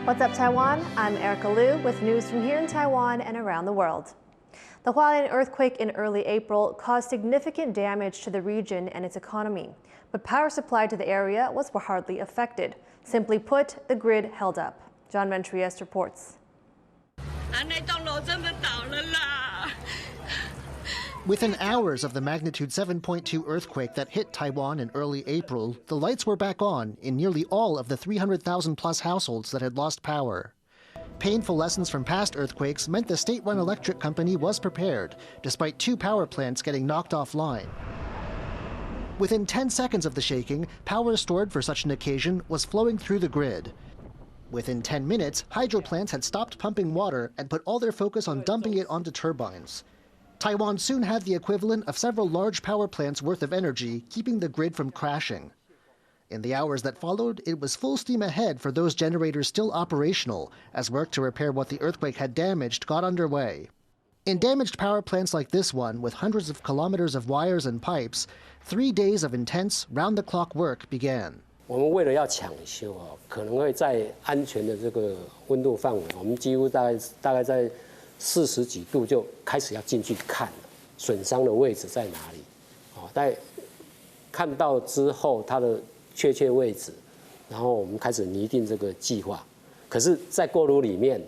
What's up, Taiwan? I'm Erika Liu with news from here in Taiwan and around the world. The Hualien earthquake in early April caused significant damage to the region and its economy, but power supply to the area was hardly affected. Simply put, the grid held up. John Van Trieste reports. Within hours of the magnitude 7.2 earthquake that hit Taiwan in early April, the lights were back on in nearly all of the 300,000 plus households that had lost power. Painful lessons from past earthquakes meant the state-run electric company was prepared, despite 2 power plants getting knocked offline. Within 10 seconds of the shaking, power stored for such an occasion was flowing through the grid. Within 10 minutes, hydro plants had stopped pumping water and put all their focus on dumping it onto turbines. Taiwan soon had the equivalent of several large power plants worth of energy, keeping the grid from crashing. In the hours that followed, it was full steam ahead for those generators still operational, as work to repair what the earthquake had damaged got underway. In damaged power plants like this one, with hundreds of kilometers of wires and pipes, 3 days of intense, round-the-clock work began. 我们为了要抢修可能会在安全的这个温度范围，我们几乎大概在40几度就开始要进去看了，损伤的位置在哪里？在看到之后它的确切位置，然后我们开始拟定这个计划。可是，在锅炉里面，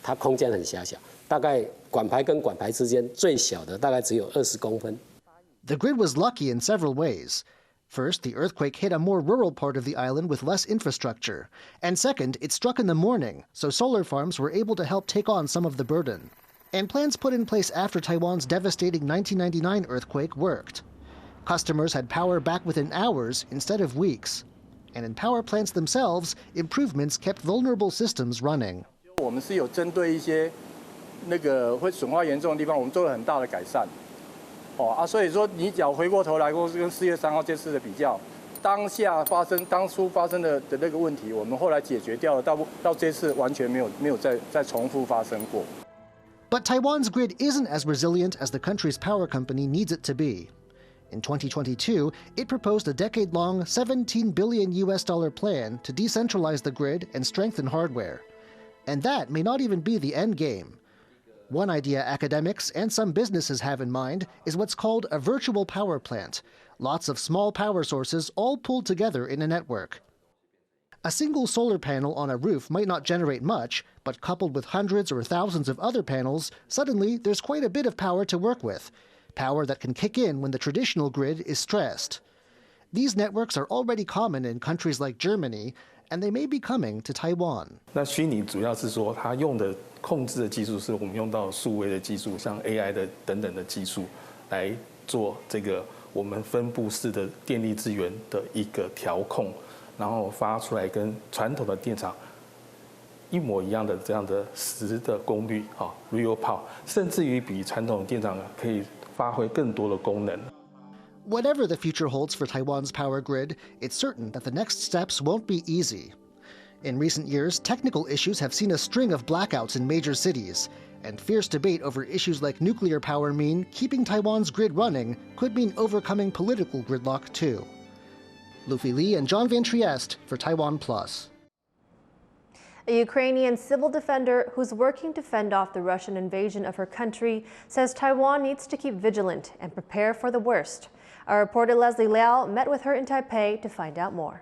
它空间很狭小，大概管排跟管排之间最小的大概只有20公分。The grid was lucky in several ways. First, the earthquake hit a more rural part of the island with less infrastructure. And second, it struck in the morning, so solar farms were able to help take on some of the burden. And plans put in place after Taiwan's devastating 1999 earthquake worked. Customers had power back within hours instead of weeks. And in power plants themselves, improvements kept vulnerable systems running. 我们是有针对一些那个会损坏严重的地方，我们做了很大的改善。所以说你只要回过头来跟4月3号这次的比较，当初发生的那个问题，我们后来解决掉了，到这次完全没有再重复发生过。But Taiwan's grid isn't as resilient as the country's power company needs it to be. In 2022, it proposed a decade-long $17 billion plan to decentralize the grid and strengthen hardware. And that may not even be the end game. One idea academics and some businesses have in mind is what's called a virtual power plant, lots of small power sources all pulled together in a network. A single solar panel on a roof might not generate much, but coupled with hundreds or thousands of other panels, suddenly there's quite a bit of power to work with, power that can kick in when the traditional grid is stressed. These networks are already common in countries like Germany, and they may be coming to Taiwan. 那虚拟主要是说，它用的控制的技术是我们用到数位的技术，像 AI 的等等的技术，来做这个我们分布式的电力资源的一个调控，然后发出来跟传统的电厂一模一样的这样的实的功率，Real Power， 甚至于比传统电厂可以发挥更多的功能。Whatever the future holds for Taiwan's power grid, it's certain that the next steps won't be easy. In recent years, technical issues have seen a string of blackouts in major cities, and fierce debate over issues like nuclear power mean keeping Taiwan's grid running could mean overcoming political gridlock too. Luffy Li and John Van Trieste for TaiwanPlus. A Ukrainian civil defender who's working to fend off the Russian invasion of her country says Taiwan needs to keep vigilant and prepare for the worst. Our reporter Leslie Liao met with her in Taipei to find out more.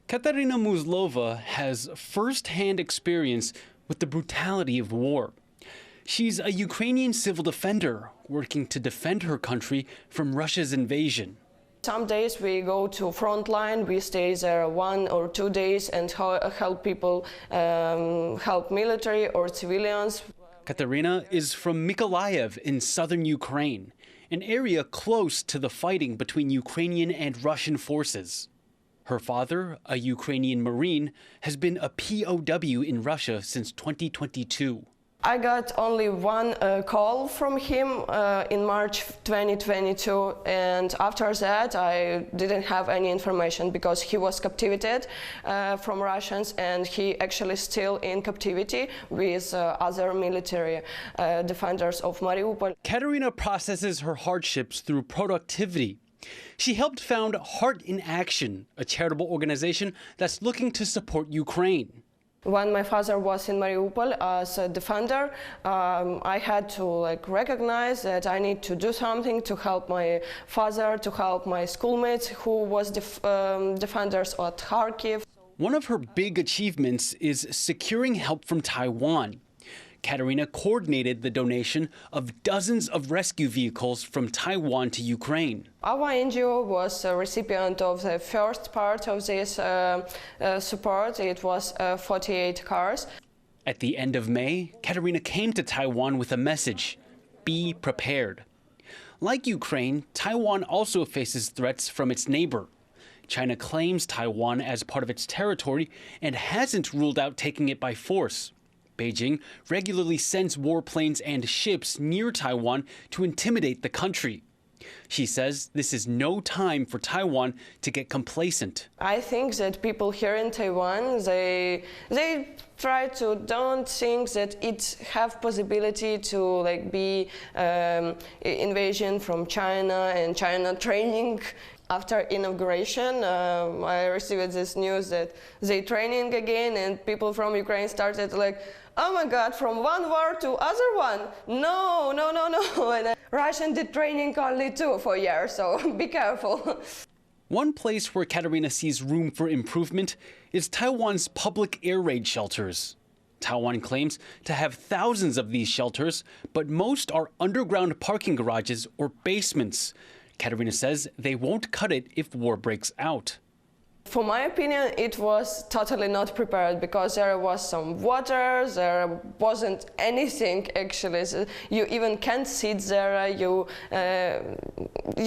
Katerina Muzlova has first-hand experience with the brutality of war. She's a Ukrainian civil defender working to defend her country from Russia's invasion. Some days we go to front line, we stay there 1 or 2 days and help people, help military or civilians. Katerina is from Mykolaiv in southern Ukraine, an area close to the fighting between Ukrainian and Russian forces. Her father, a Ukrainian Marine, has been a POW in Russia since 2022. I got only one call from him in March 2022, and after that I didn't have any information because he was captivated from Russians, and he actually still in captivity with other military defenders of Mariupol. Katerina processes her hardships through productivity. She helped found Heart in Action, a charitable organization that's looking to support Ukraine. When my father was in Mariupol as a defender, I had to recognize that I need to do something to help my father, to help my schoolmates who was defenders at Kharkiv. One of her big achievements is securing help from Taiwan. Katerina coordinated the donation of dozens of rescue vehicles from Taiwan to Ukraine. Our NGO was a recipient of the first part of this support. It was 48 cars. At the end of May, Katerina came to Taiwan with a message: be prepared. Like Ukraine, Taiwan also faces threats from its neighbor. China claims Taiwan as part of its territory and hasn't ruled out taking it by force. Beijing regularly sends warplanes and ships near Taiwan to intimidate the country. She says this is no time for Taiwan to get complacent. I think that people here in Taiwan, they try to don't think that it have possibility to be invasion from China and China training. After inauguration, I received this news that they training again, and people from Ukraine started oh my God, from one war to other one? No, no, no, no. And Russian did training only 4 years, so be careful. One place where Katerina sees room for improvement is Taiwan's public air raid shelters. Taiwan claims to have thousands of these shelters, but most are underground parking garages or basements. Katerina says they won't cut it if war breaks out. For my opinion, it was totally not prepared because there was some water, there wasn't anything actually. So you even can't sit there, you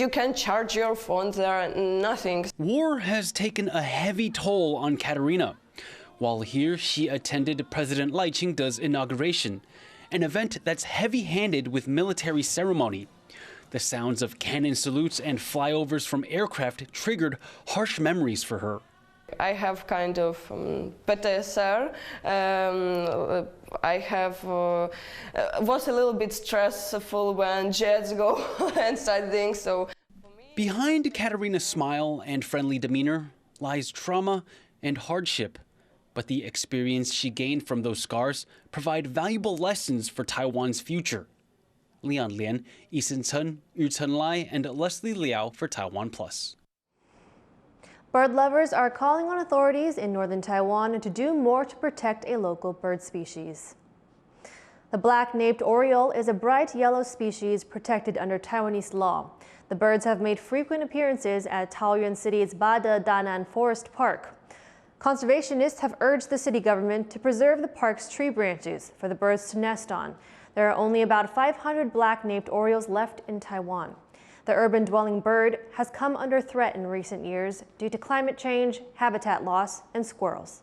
can't charge your phone there, nothing. War has taken a heavy toll on Katerina. While here, she attended President Lai Ching-te's inauguration, an event that's heavy-handed with military ceremony. The sounds of cannon salutes and flyovers from aircraft triggered harsh memories for her. I have kind of PTSD. I was a little bit stressful when jets go and such things. So behind Katerina's smile and friendly demeanor lies trauma and hardship. But the experience she gained from those scars provide valuable lessons for Taiwan's future. Leon Lien, Eason Chen, Yu Chen Lai, and Leslie Liao for TaiwanPlus. Bird lovers are calling on authorities in northern Taiwan to do more to protect a local bird species. The black-naped Oriole is a bright yellow species protected under Taiwanese law. The birds have made frequent appearances at Taoyuan City's Bada Danan Forest Park. Conservationists have urged the city government to preserve the park's tree branches for the birds to nest on. There are only about 500 black-naped Orioles left in Taiwan. The urban-dwelling bird has come under threat in recent years due to climate change, habitat loss, and squirrels.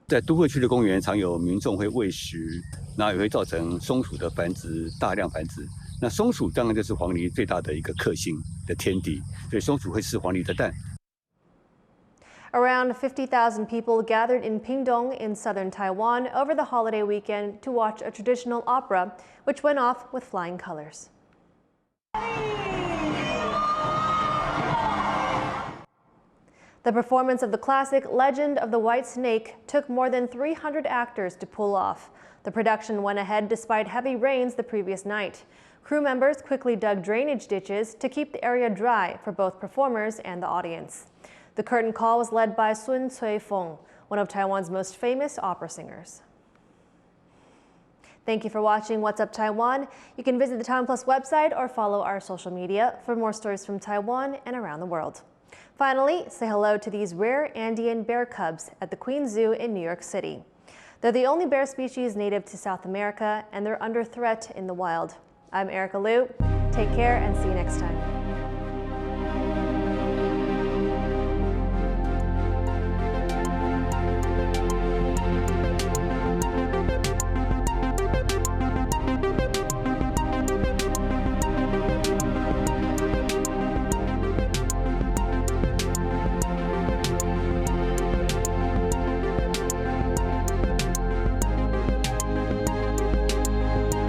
在都会区的公园，常有民众会喂食，然后也会造成松鼠的繁殖，大量繁殖。那松鼠当然就是黄鹂最大的一个克星的天敌，所以松鼠会吃黄鹂的蛋。Around 50,000 people gathered in Pingdong in southern Taiwan over the holiday weekend to watch a traditional opera, which went off with flying colors. The performance of the classic Legend of the White Snake took more than 300 actors to pull off. The production went ahead despite heavy rains the previous night. Crew members quickly dug drainage ditches to keep the area dry for both performers and the audience. The curtain call was led by Sun Cui-feng, one of Taiwan's most famous opera singers. Thank you for watching What's Up Taiwan. You can visit the TaiwanPlus website or follow our social media for more stories from Taiwan and around the world. Finally, say hello to these rare Andean bear cubs at the Queen Zoo in New York City. They're the only bear species native to South America, and they're under threat in the wild. I'm Erika Liu. Take care and see you next time.